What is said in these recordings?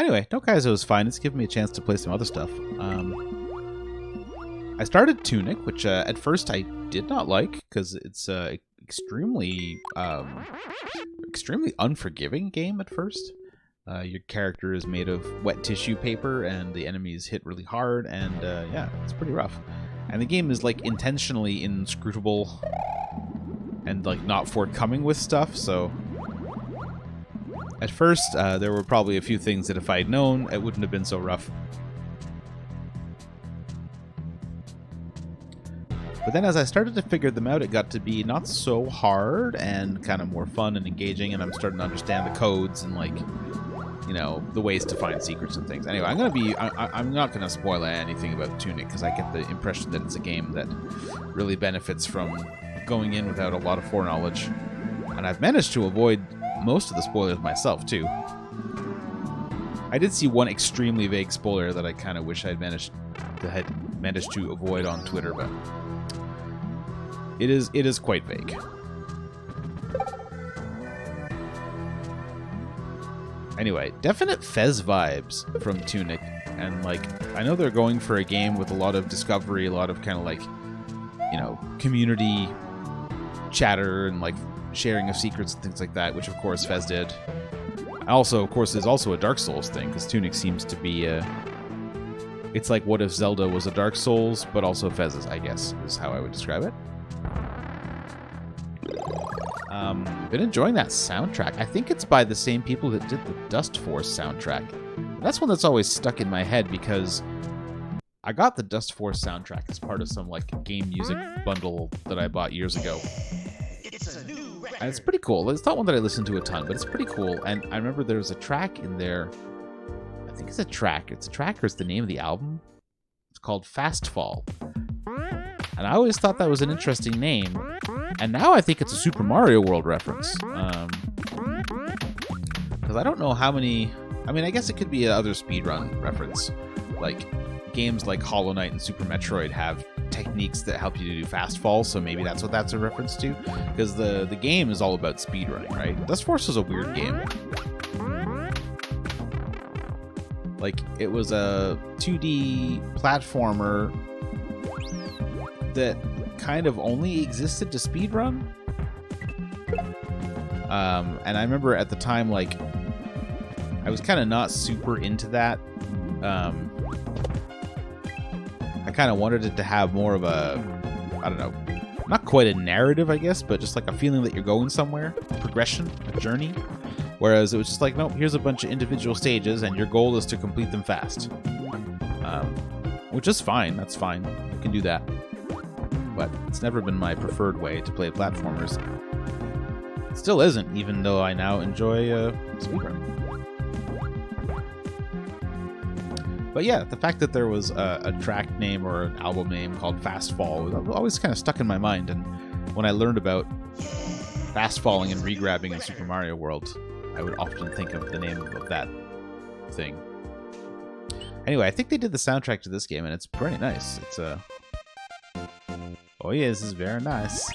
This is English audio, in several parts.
Anyway, No Kaizo was fine. It's given me a chance to play some other stuff. I started Tunic, which at first I did not like because it's extremely unforgiving game at first. Your character is made of wet tissue paper, and the enemies hit really hard, and yeah, it's pretty rough. And the game is like intentionally inscrutable and like not forthcoming with stuff, so at first there were probably a few things that if I'd known, it wouldn't have been so rough. But then as I started to figure them out, it got to be not so hard and kind of more fun and engaging, and I'm starting to understand the codes and, like, you know, the ways to find secrets and things. Anyway, I'm not going to spoil anything about Tunic, because I get the impression that it's a game that really benefits from going in without a lot of foreknowledge. And I've managed to avoid most of the spoilers myself, too. I did see one extremely vague spoiler that I kind of wish I'd managed to avoid on Twitter, but it is quite vague. Anyway, definite Fez vibes from Tunic, and like I know they're going for a game with a lot of discovery, a lot of kind of like, you know, community chatter and like sharing of secrets and things like that, which of course Fez did. Also, of course, there's also a Dark Souls thing, because Tunic seems to be it's like what if Zelda was a Dark Souls, but also Fez's, I guess, is how I would describe it. Been enjoying that soundtrack. I think it's by the same people that did the Dust Force soundtrack. That's one that's always stuck in my head, because I got the Dust Force soundtrack as part of some like game music bundle that I bought years ago. And it's pretty cool. It's not one that I listen to a ton, but it's pretty cool. And I remember there was a track in there. I think it's a track. It's a track, or it's the name of the album. It's called Fastfall. And I always thought that was an interesting name. And now I think it's a Super Mario World reference. Because I don't know how many... I mean, I guess it could be another speedrun reference. Like, games like Hollow Knight and Super Metroid have techniques that help you to do fast falls, so maybe that's what that's a reference to. Because the game is all about speedrunning, right? Dust Force is a weird game. Like, it was a 2D platformer that kind of only existed to speedrun. And I remember at the time, like, I was kind of not super into that. I kind of wanted it to have more of a, I don't know, not quite a narrative, I guess, but just like a feeling that you're going somewhere, progression, a journey. Whereas it was just like, nope, here's a bunch of individual stages, and your goal is to complete them fast. Which is fine, that's fine, you can do that. But it's never been my preferred way to play platformers. It still isn't, even though I now enjoy speedrunning. But yeah, the fact that there was a track name or an album name called Fastfall was always kind of stuck in my mind. And when I learned about fast falling and regrabbing in Super Mario World, I would often think of the name of that thing. Anyway, I think they did the soundtrack to this game, and it's pretty nice. It's oh yeah, this is very nice.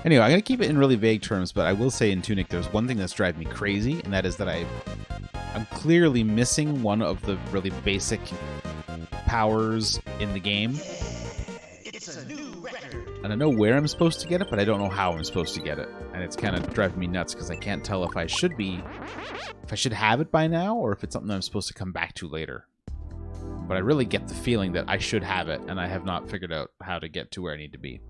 Anyway, I'm going to keep it in really vague terms, but I will say in Tunic there's one thing that's driving me crazy, and that is that I'm clearly missing one of the really basic powers in the game. It's a new record. And I know where I'm supposed to get it, but I don't know how I'm supposed to get it. And it's kind of driving me nuts because I can't tell if I should have it by now, or if it's something I'm supposed to come back to later. But I really get the feeling that I should have it, and I have not figured out how to get to where I need to be.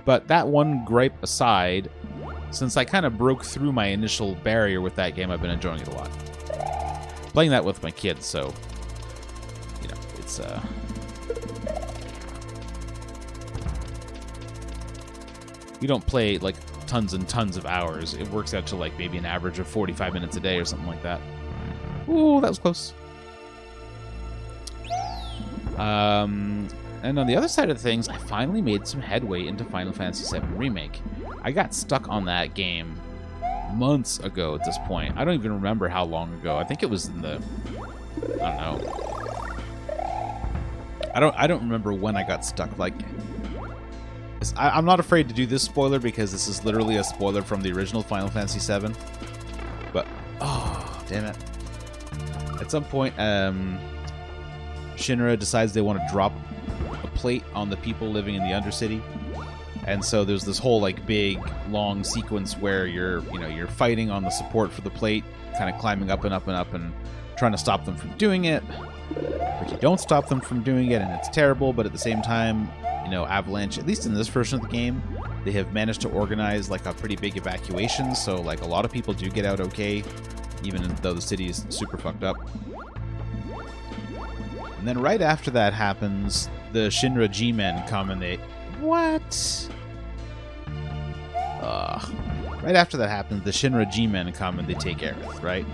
But that one gripe aside, since I kind of broke through my initial barrier with that game, I've been enjoying it a lot. Playing that with my kids, so, you know, it's, we don't play, like, tons and tons of hours. It works out to like maybe an average of 45 minutes a day or something like that. Ooh, that was close. And on the other side of things, I finally made some headway into Final Fantasy VII Remake. I got stuck on that game months ago at this point. I don't even remember how long ago. I think it was in the... I don't know. I don't remember when I got stuck. Like, I'm not afraid to do this spoiler because this is literally a spoiler from the original Final Fantasy VII. But, oh, damn it. At some point, Shinra decides they want to drop a plate on the people living in the Undercity. And so there's this whole like big long sequence where you're fighting on the support for the plate, kind of climbing up and up and up and trying to stop them from doing it. But you don't stop them from doing it, and it's terrible. But at the same time, Avalanche, at least in this version of the game, they have managed to organize like a pretty big evacuation. So like a lot of people do get out okay, even though the city is super fucked up. And then right after that happens, the Shinra G-Men come and they... What? Right after that happens, the Shinra G-Men come and they take Aerith, right?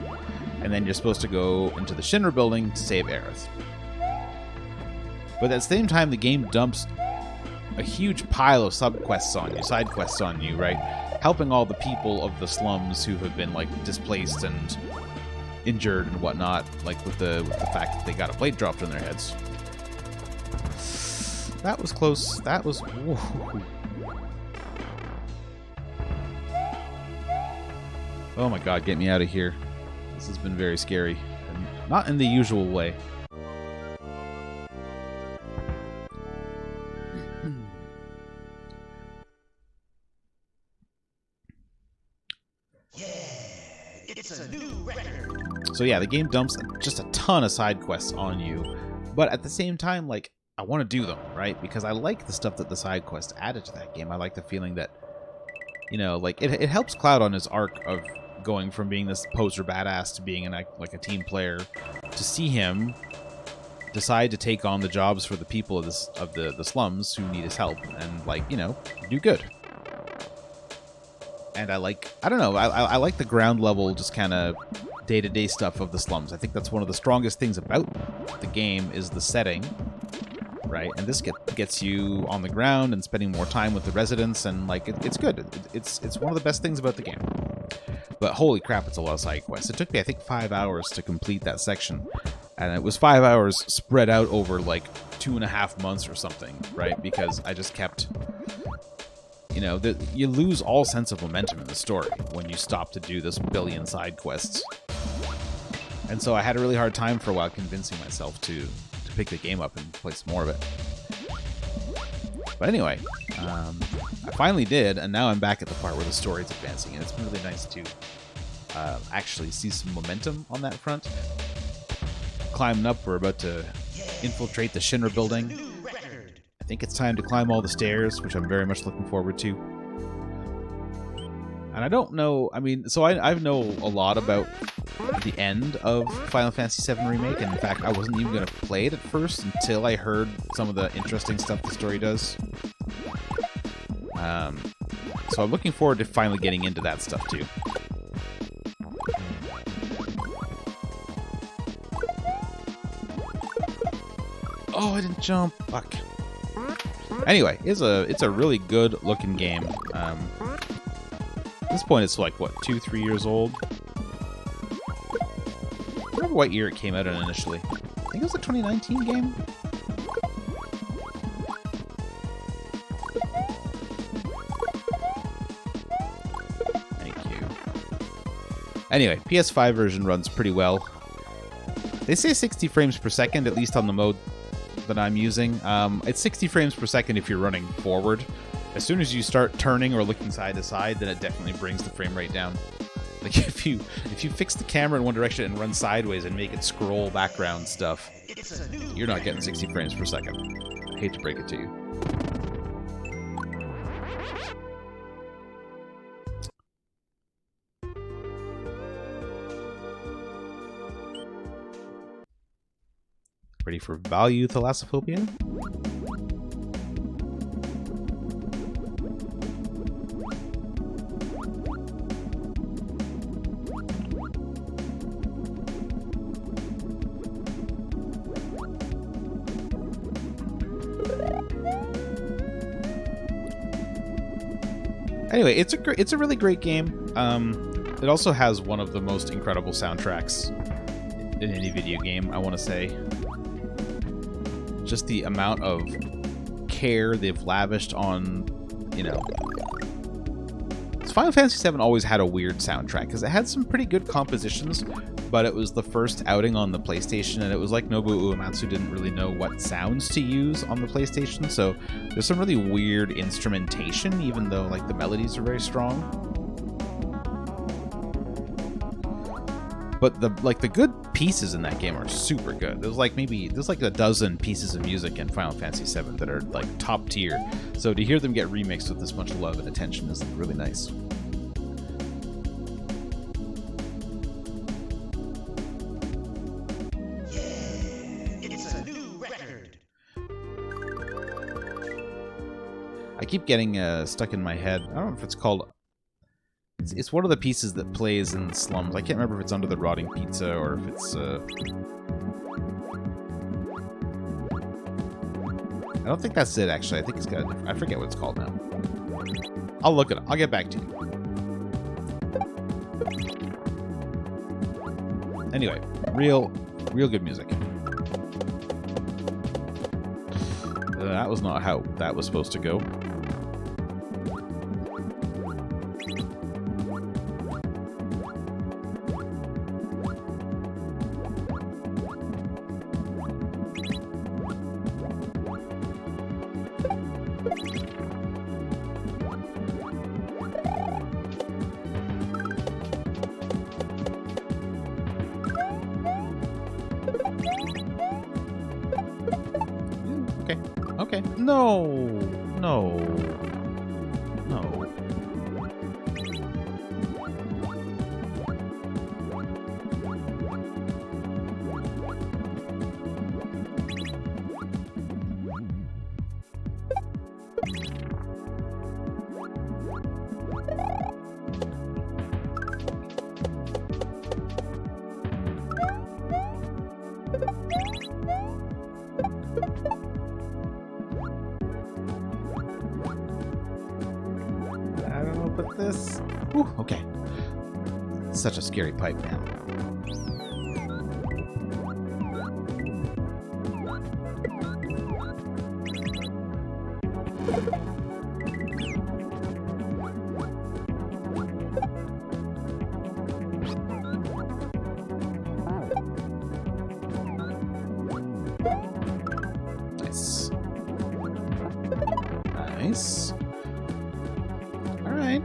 And then you're supposed to go into the Shinra building to save Aerith. But at the same time, the game dumps a huge pile of sub-quests on you, side quests on you, right? Helping all the people of the slums who have been, like, displaced and injured and whatnot, like with the fact that they got a plate dropped on their heads. That was close. That was... Whoa. Oh my god, get me out of here. This has been very scary. And not in the usual way. Yeah, it's a new record. So yeah, the game dumps just a ton of side quests on you. But at the same time, like, I want to do them, right? Because I like the stuff that the side quests added to that game. I like the feeling that, like, it helps Cloud on his arc of going from being this poser badass to being like a team player, to see him decide to take on the jobs for the people of the slums who need his help and, like, do good. And I don't know, I like the ground level, just kind of day-to-day stuff of the slums. I think that's one of the strongest things about the game is the setting, right? And this gets you on the ground and spending more time with the residents, and like it's good. It's one of the best things about the game. But holy crap, it's a lot of side quests. It took me, I think, 5 hours to complete that section, and it was 5 hours spread out over like 2.5 months or something, right? Because I just kept, you lose all sense of momentum in the story when you stop to do this billion side quests. And so I had a really hard time for a while convincing myself to pick the game up and play some more of it. But anyway, I finally did, and now I'm back at the part where the story is advancing, and it's been really nice to actually see some momentum on that front. Climbing up, we're about to infiltrate the Shinra building. I think it's time to climb all the stairs, which I'm very much looking forward to. And I don't know, so I know a lot about the end of Final Fantasy VII Remake, and in fact, I wasn't even going to play it at first until I heard some of the interesting stuff the story does. So I'm looking forward to finally getting into that stuff, too. Oh, I didn't jump. Fuck. Anyway, it's a really good-looking game. At this point, it's like, what, 2-3 years old? I remember what year it came out in initially. I think it was a 2019 game? Thank you. Anyway, PS5 version runs pretty well. They say 60 frames per second, at least on the mode that I'm using. It's 60 frames per second if you're running forward. As soon as you start turning or looking side to side, then it definitely brings the frame rate down. Like if you fix the camera in one direction and run sideways and make it scroll background stuff, you're not getting 60 frames per second. I hate to break it to you. Ready for value thalassophobia? Anyway, it's a really great game. It also has one of the most incredible soundtracks in any video game, I want to say. Just the amount of care they've lavished on, you know... Final Fantasy VII always had a weird soundtrack, because it had some pretty good compositions, but it was the first outing on the PlayStation, and it was like Nobuo Uematsu didn't really know what sounds to use on the PlayStation, so there's some really weird instrumentation, even though like the melodies are very strong. But the good pieces in that game are super good. There's like a dozen pieces of music in Final Fantasy VII that are like top tier. So to hear them get remixed with this much love and attention is really nice. It's a new record. I keep getting stuck in my head. I don't know if it's called... It's one of the pieces that plays in the slums. I can't remember if it's Under the Rotting Pizza or if it's... I don't think that's it, actually. I think it's got a different... I forget what it's called now. I'll look it up. I'll get back to you. Anyway, real good music. That was not how that was supposed to go. Okay. No. But this... Ooh, okay. Such a scary pipe, man. Nice. Nice. Alright.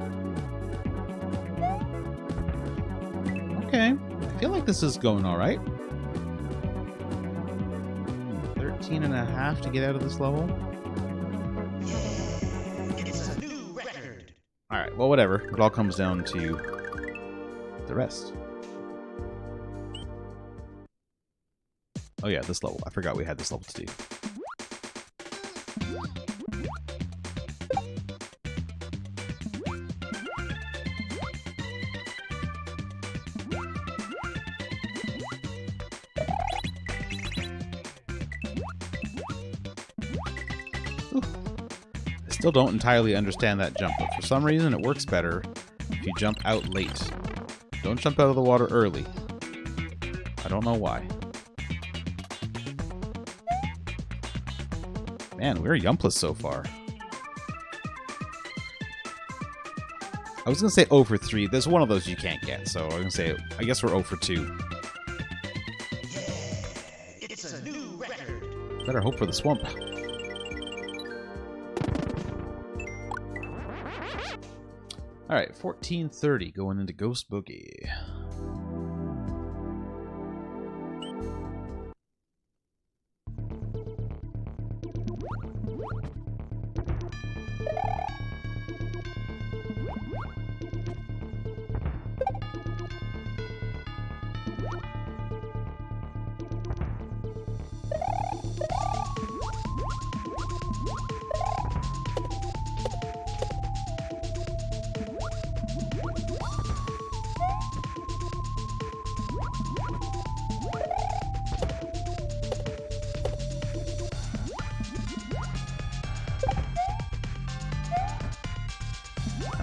Okay. I feel like this is going alright. 13.5 to get out of this level. It's a new record. Alright, well, whatever. It all comes down to the rest. Oh yeah, this level. I forgot we had this level to do. Still don't entirely understand that jump, but for some reason it works better if you jump out late. Don't jump out of the water early. I don't know why. Man, we're yumpless so far. I was going to say 0 for 3. There's one of those you can't get, so I'm going to say, I guess we're 0 for 2. It's a new record. Better hope for the swamp. Alright, 1430 going into Ghost Boogie.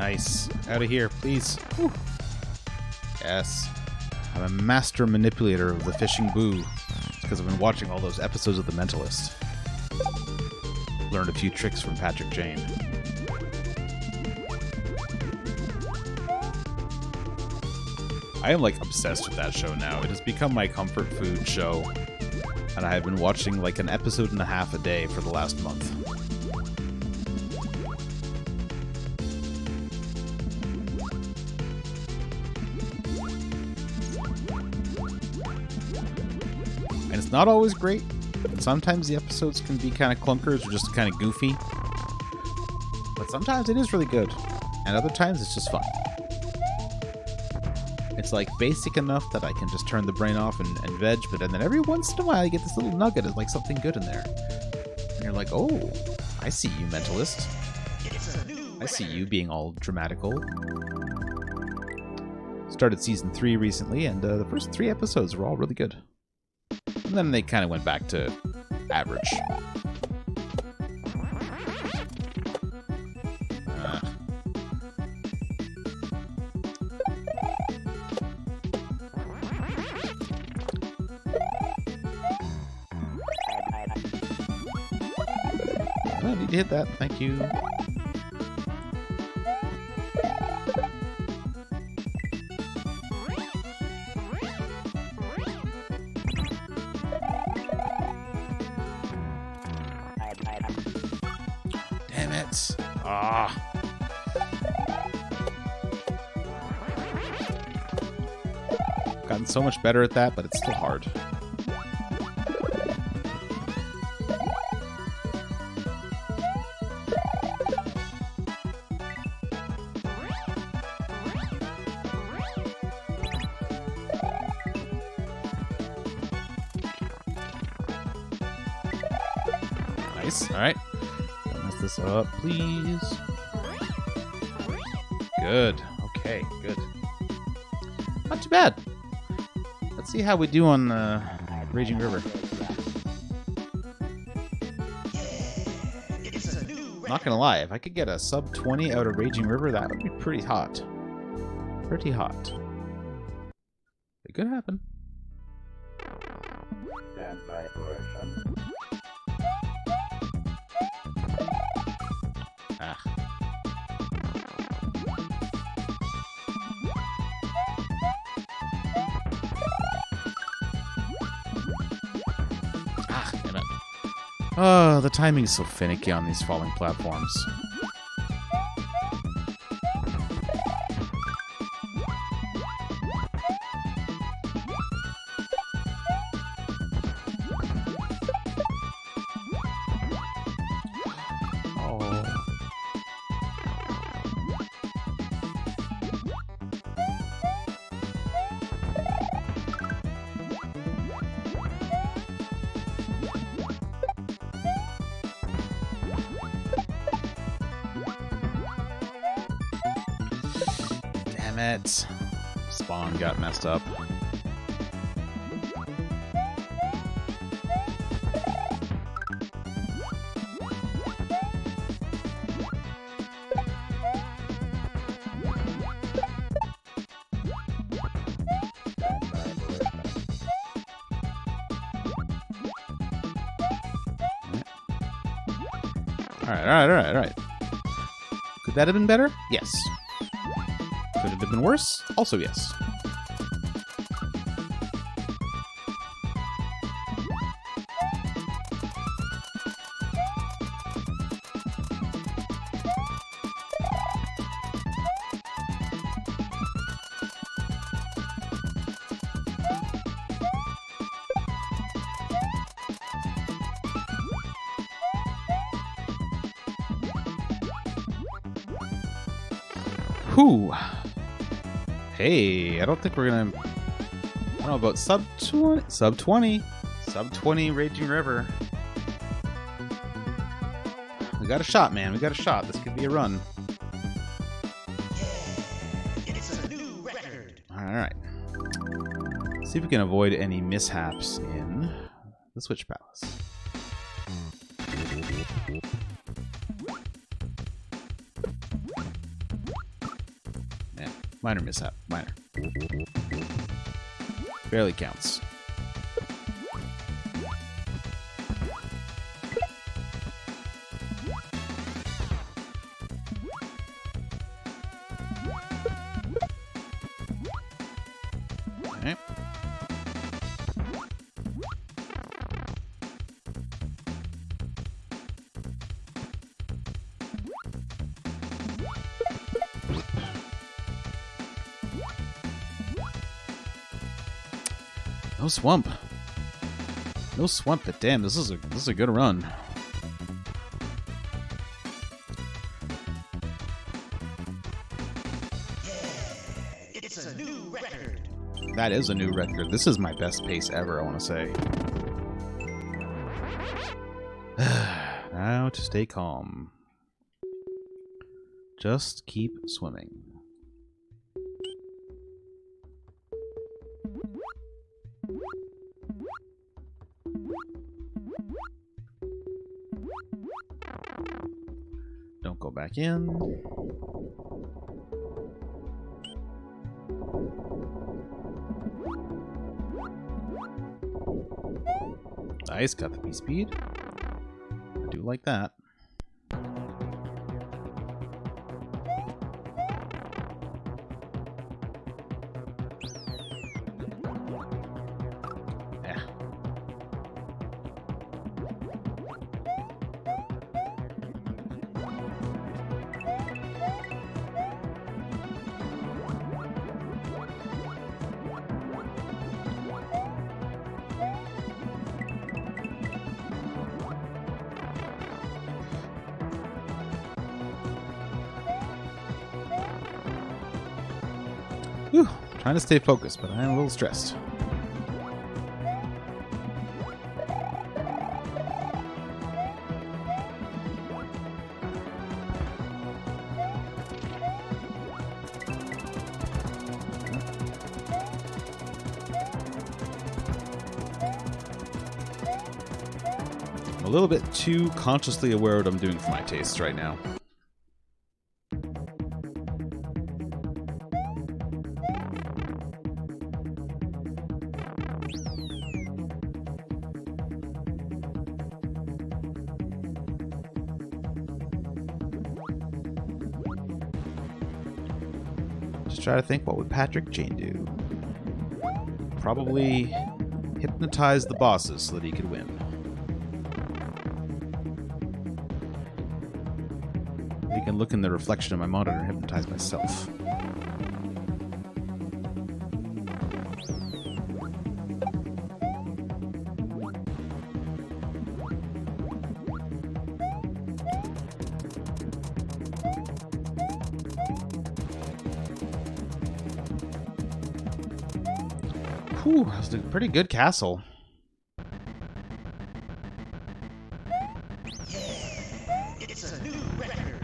Nice. Out of here, please. Whew. Yes. I'm a master manipulator of the fishing boo. It's because I've been watching all those episodes of The Mentalist. Learned a few tricks from Patrick Jane. I am like obsessed with that show now. It has become my comfort food show. And I have been watching like an episode and a half a day for the last month. And it's not always great. Sometimes the episodes can be kind of clunkers or just kind of goofy. But sometimes it is really good. And other times it's just fun. It's like basic enough that I can just turn the brain off and veg, but then every once in a while you get this little nugget of like something good in there. And you're like, oh, I see you, Mentalist. I see you being all dramatical. Started season 3 recently, and the first 3 episodes were all really good. And then they kind of went back to average. I don't need to hit that, thank you. Damn it. Ah. Gotten so much better at that, but it's still hard. Nice. All right. Don't mess this up, please. Good. Okay, good. Not too bad. Let's see how we do on Raging River. Not gonna lie, if I could get a sub 20 out of Raging River, that would be pretty hot. Pretty hot. It could happen. Stand by for action. Ah. Ah, damn it. Oh, the timing is so finicky on these falling platforms. Damn it. Spawn got messed up. Alright. Could that have been better? Yes. Could it have been worse? Also yes. Whew. Hey, I don't think we're gonna... I don't know about sub 20 Raging River. We got a shot, man. We got a shot. This could be a run. It's a new record. Alright. See if we can avoid any mishaps in the Switch Palace. Minor mishap. Minor. Barely counts. Okay. No swamp. No swamp, but damn, this is a good run. It's a new record. That is a new record. This is my best pace ever, I want to say. Now to stay calm. Just keep swimming. Don't go back in. Nice, got the B speed. I do like that. Yeah. Whew, trying to stay focused, but I am a little stressed. I'm a little bit too consciously aware of what I'm doing for my tastes right now. Just try to think, what would Patrick Jane do? Probably hypnotize the bosses so that he could win. You can look in the reflection of my monitor and hypnotize myself. Whew, that's a pretty good castle. It's a new record.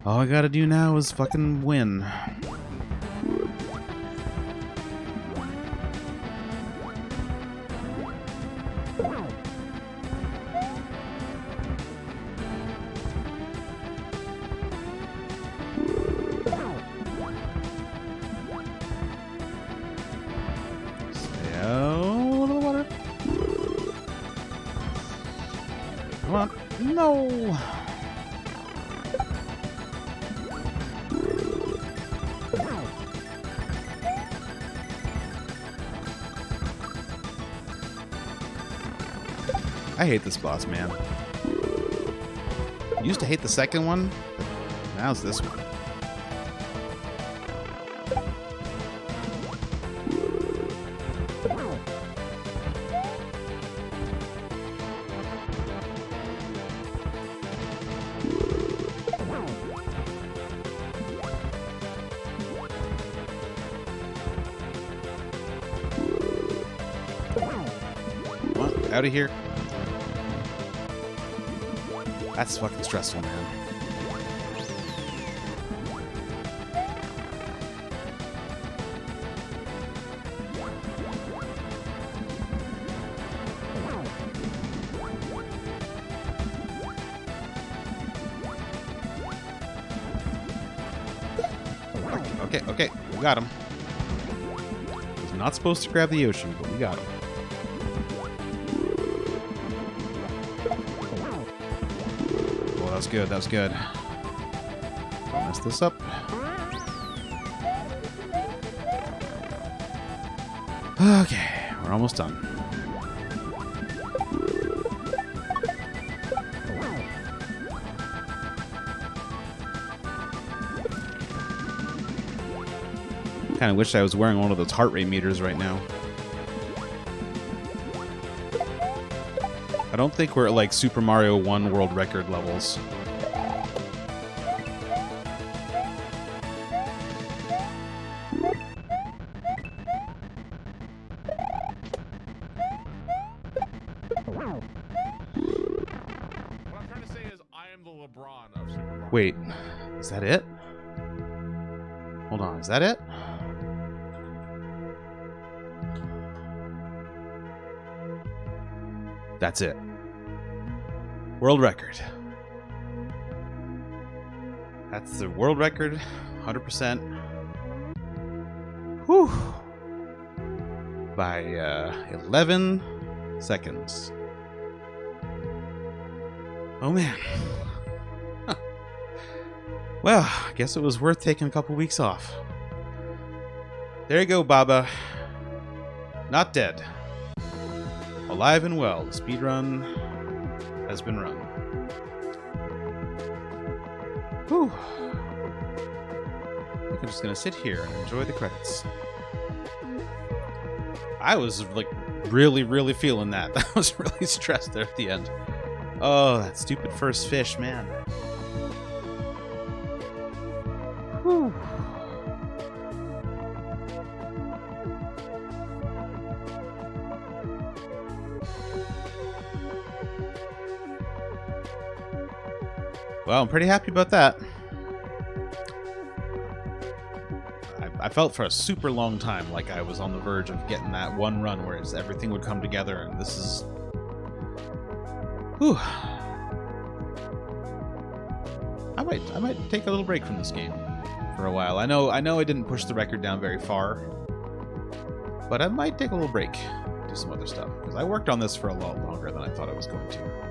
All I gotta do now is fucking win. Stay out of the water. Come on. No! I hate this boss, man. I used to hate the second one, but now it's this one. Come on, out of here. That's fucking stressful, man. Okay, okay. we got him. Was not supposed to grab the Yoshi, but we got him. Oh, that was good. That was good. Don't mess this up. Okay, we're almost done. Kind of wish I was wearing one of those heart rate meters right now. I don't think we're at like Super Mario 1 world record levels. What I'm trying to say is I am the LeBron of Super Mario. Wait, is that it? Hold on, is that it? That's it. World record. That's the world record, 100%. Whew. By 11 seconds. Oh man. Huh. Well, I guess it was worth taking a couple weeks off. There you go, Baba. Not dead. Alive and well. The speedrun has been run. Whew. I think I'm just gonna sit here and enjoy the credits. I was like really feeling that. I was really stressed there at the end. Oh, that stupid first fish, man. Whew. Well, I'm pretty happy about that. I felt for a super long time like I was on the verge of getting that one run where everything would come together, and this is... Whew. I might take a little break from this game for a while. I know I didn't push the record down very far, but I might take a little break, do some other stuff, because I worked on this for a lot longer than I thought I was going to.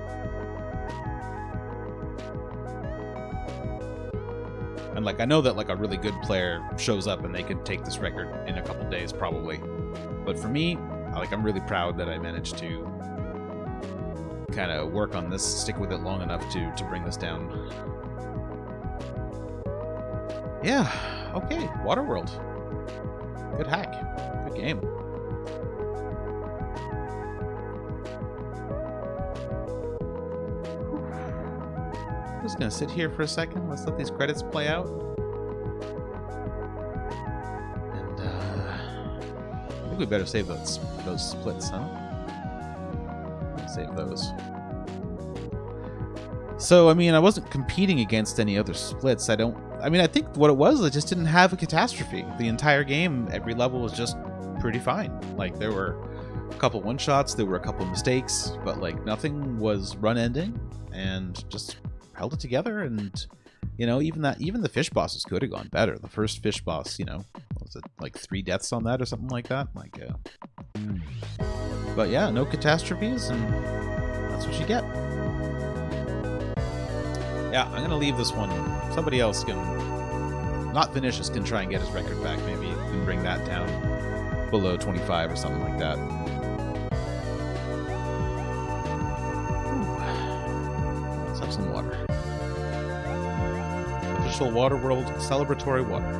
And like I know that like a really good player shows up and they can take this record in a couple days probably. But for me, I'm really proud that I managed to kind of work on this, stick with it long enough to bring this down. Yeah, okay, Waterworld. Good hack. Good game. I'm just gonna sit here for a second. Let's let these credits play out. And I think we better save those splits, huh? Save those. So, I mean, I wasn't competing against any other splits. I think what it was, I just didn't have a catastrophe. The entire game, every level was just pretty fine. Like, there were a couple one-shots, there were a couple mistakes, but, like, nothing was run-ending, and just held it together. And, you know, even the fish bosses could have gone better. The first fish boss, you know, was it like 3 deaths on that or something like that? Like, but yeah, no catastrophes, and that's what you get. Yeah, I'm gonna leave this one. Somebody else can, not Vinicius, can try and get his record back. Maybe you can bring that down below 25 or something like that. Let's have some water. Official Waterworld celebratory water.